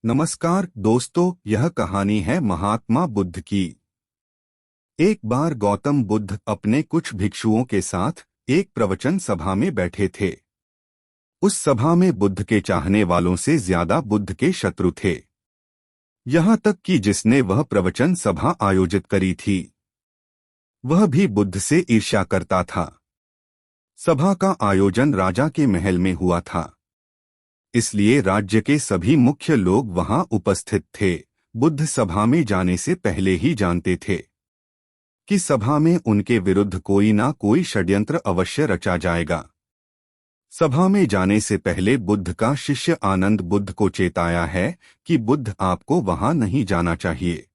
नमस्कार दोस्तों, यह कहानी है महात्मा बुद्ध की। एक बार गौतम बुद्ध अपने कुछ भिक्षुओं के साथ एक प्रवचन सभा में बैठे थे। उस सभा में बुद्ध के चाहने वालों से ज्यादा बुद्ध के शत्रु थे। यहाँ तक कि जिसने वह प्रवचन सभा आयोजित करी थी वह भी बुद्ध से ईर्ष्या करता था। सभा का आयोजन राजा के महल में हुआ था, इसलिए राज्य के सभी मुख्य लोग वहां उपस्थित थे। बुद्ध सभा में जाने से पहले ही जानते थे कि सभा में उनके विरुद्ध कोई ना कोई षड्यंत्र अवश्य रचा जाएगा। सभा में जाने से पहले बुद्ध का शिष्य आनंद बुद्ध को चेताया है कि बुद्ध आपको वहां नहीं जाना चाहिए।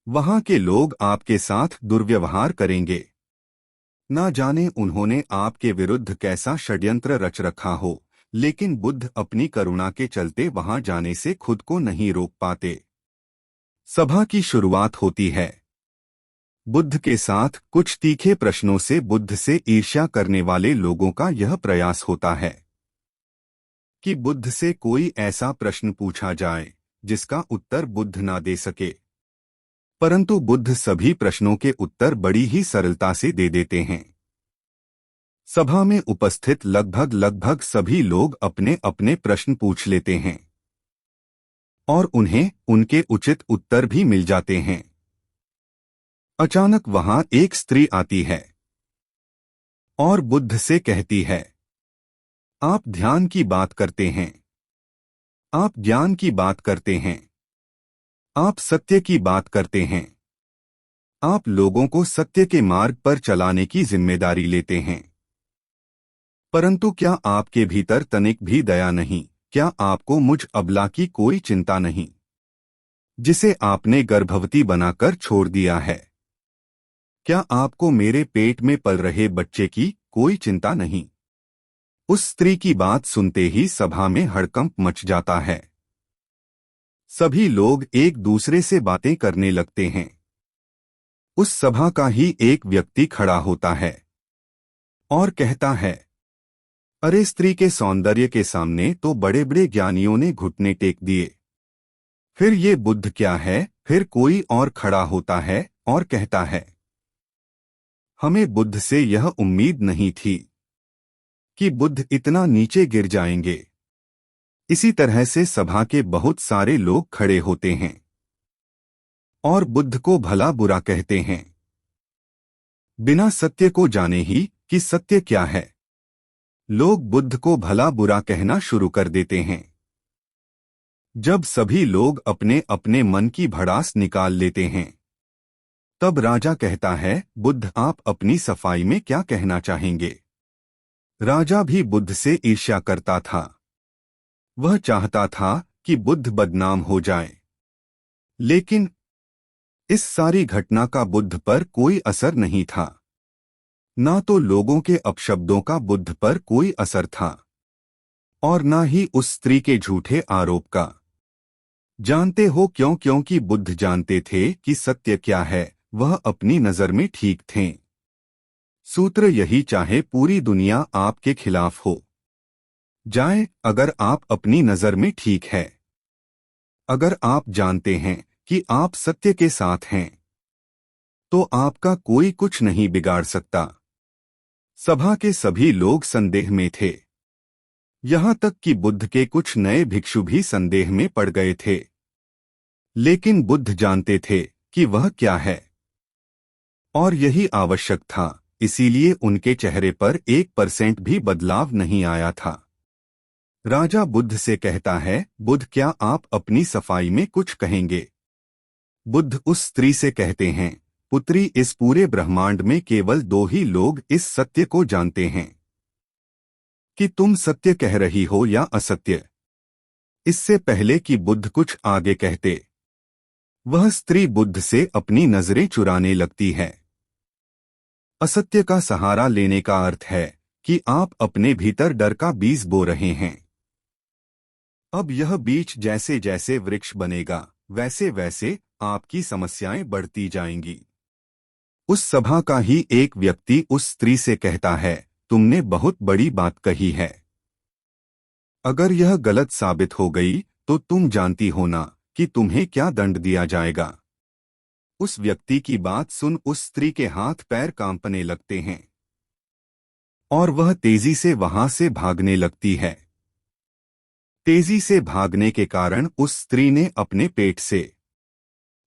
वहां के लोग आपके साथ दुर्व्यवहार करेंगे। ना जाने उन्होंने आपके विरुद्ध कैसा षड्यंत्र रच रखा हो, लेकिन बुद्ध अपनी करुणा के चलते वहां जाने से खुद को नहीं रोक पाते। सभा की शुरुआत होती है। बुद्ध के साथ कुछ तीखे प्रश्नों से बुद्ध से ईर्ष्या करने वाले लोगों का यह प्रयास होता है कि बुद्ध से कोई ऐसा प्रश्न पूछा जाए जिसका उत्तर बुद्ध ना दे सके, परंतु बुद्ध सभी प्रश्नों के उत्तर बड़ी ही सरलता से दे देते हैं। सभा में उपस्थित लगभग सभी लोग अपने अपने प्रश्न पूछ लेते हैं और उन्हें उनके उचित उत्तर भी मिल जाते हैं। अचानक वहां एक स्त्री आती है और बुद्ध से कहती है, आप ध्यान की बात करते हैं, आप ज्ञान की बात करते हैं, आप सत्य की बात करते हैं, आप लोगों को सत्य के मार्ग पर चलाने की जिम्मेदारी लेते हैं, परंतु क्या आपके भीतर तनिक भी दया नहीं? क्या आपको मुझ अबला की कोई चिंता नहीं जिसे आपने गर्भवती बनाकर छोड़ दिया है? क्या आपको मेरे पेट में पल रहे बच्चे की कोई चिंता नहीं? उस स्त्री की बात सुनते ही सभा में हड़कंप मच जाता है। सभी लोग एक दूसरे से बातें करने लगते हैं। उस सभा का ही एक व्यक्ति खड़ा होता है और कहता है, अरे स्त्री के सौंदर्य के सामने तो बड़े बड़े ज्ञानियों ने घुटने टेक दिए, फिर ये बुद्ध क्या है? फिर कोई और खड़ा होता है और कहता है, हमें बुद्ध से यह उम्मीद नहीं थी कि बुद्ध इतना नीचे गिर जाएंगे। इसी तरह से सभा के बहुत सारे लोग खड़े होते हैं और बुद्ध को भला बुरा कहते हैं, बिना सत्य को जाने ही कि सत्य क्या है। लोग बुद्ध को भला बुरा कहना शुरू कर देते हैं। जब सभी लोग अपने अपने मन की भड़ास निकाल लेते हैं, तब राजा कहता है, बुद्ध आप अपनी सफाई में क्या कहना चाहेंगे? राजा भी बुद्ध से ईर्ष्या करता था। वह चाहता था कि बुद्ध बदनाम हो जाए, लेकिन इस सारी घटना का बुद्ध पर कोई असर नहीं था। ना तो लोगों के अपशब्दों का बुद्ध पर कोई असर था और ना ही उस स्त्री के झूठे आरोप का। जानते हो क्यों? क्योंकि बुद्ध जानते थे कि सत्य क्या है, वह अपनी नजर में ठीक थे। सूत्र यही, चाहे पूरी दुनिया आपके खिलाफ हो जाए, अगर आप अपनी नजर में ठीक है, अगर आप जानते हैं कि आप सत्य के साथ हैं, तो आपका कोई कुछ नहीं बिगाड़ सकता। सभा के सभी लोग संदेह में थे। यहाँ तक कि बुद्ध के कुछ नए भिक्षु भी संदेह में पड़ गए थे, लेकिन बुद्ध जानते थे कि वह क्या है और यही आवश्यक था, इसीलिए उनके चेहरे पर 1% भी बदलाव नहीं आया था। राजा बुद्ध से कहता है, बुद्ध क्या आप अपनी सफाई में कुछ कहेंगे? बुद्ध उस स्त्री से कहते हैं, पुत्री, इस पूरे ब्रह्मांड में केवल 2 ही लोग इस सत्य को जानते हैं कि तुम सत्य कह रही हो या असत्य। इससे पहले कि बुद्ध कुछ आगे कहते, वह स्त्री बुद्ध से अपनी नजरें चुराने लगती है। असत्य का सहारा लेने का अर्थ है कि आप अपने भीतर डर का बीज बो रहे हैं। अब यह बीज जैसे जैसे वृक्ष बनेगा, वैसे वैसे आपकी समस्याएं बढ़ती जाएंगी। उस सभा का ही एक व्यक्ति उस स्त्री से कहता है, तुमने बहुत बड़ी बात कही है। अगर यह गलत साबित हो गई तो तुम जानती हो ना कि तुम्हें क्या दंड दिया जाएगा। उस व्यक्ति की बात सुन उस स्त्री के हाथ पैर कांपने लगते हैं और वह तेजी से वहां से भागने लगती है। तेजी से भागने के कारण उस स्त्री ने अपने पेट से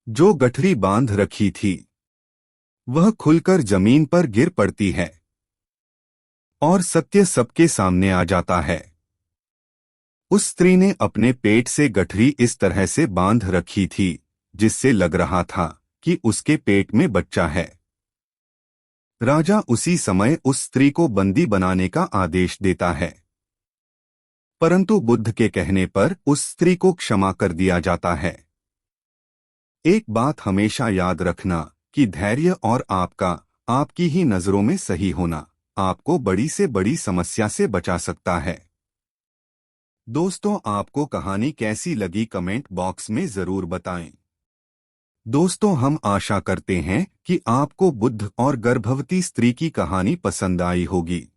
जो गठरी बांध रखी थी वह खुलकर जमीन पर गिर पड़ती है और सत्य सबके सामने आ जाता है। उस स्त्री ने अपने पेट से गठरी इस तरह से बांध रखी थी जिससे लग रहा था कि उसके पेट में बच्चा है। राजा उसी समय उस स्त्री को बंदी बनाने का आदेश देता है, परंतु बुद्ध के कहने पर उस स्त्री को क्षमा कर दिया जाता है। एक बात हमेशा याद रखना कि धैर्य और आपकी ही नजरों में सही होना आपको बड़ी से बड़ी समस्या से बचा सकता है। दोस्तों, आपको कहानी कैसी लगी कमेंट बॉक्स में जरूर बताएं। दोस्तों, हम आशा करते हैं कि आपको बुद्ध और गर्भवती स्त्री की कहानी पसंद आई होगी।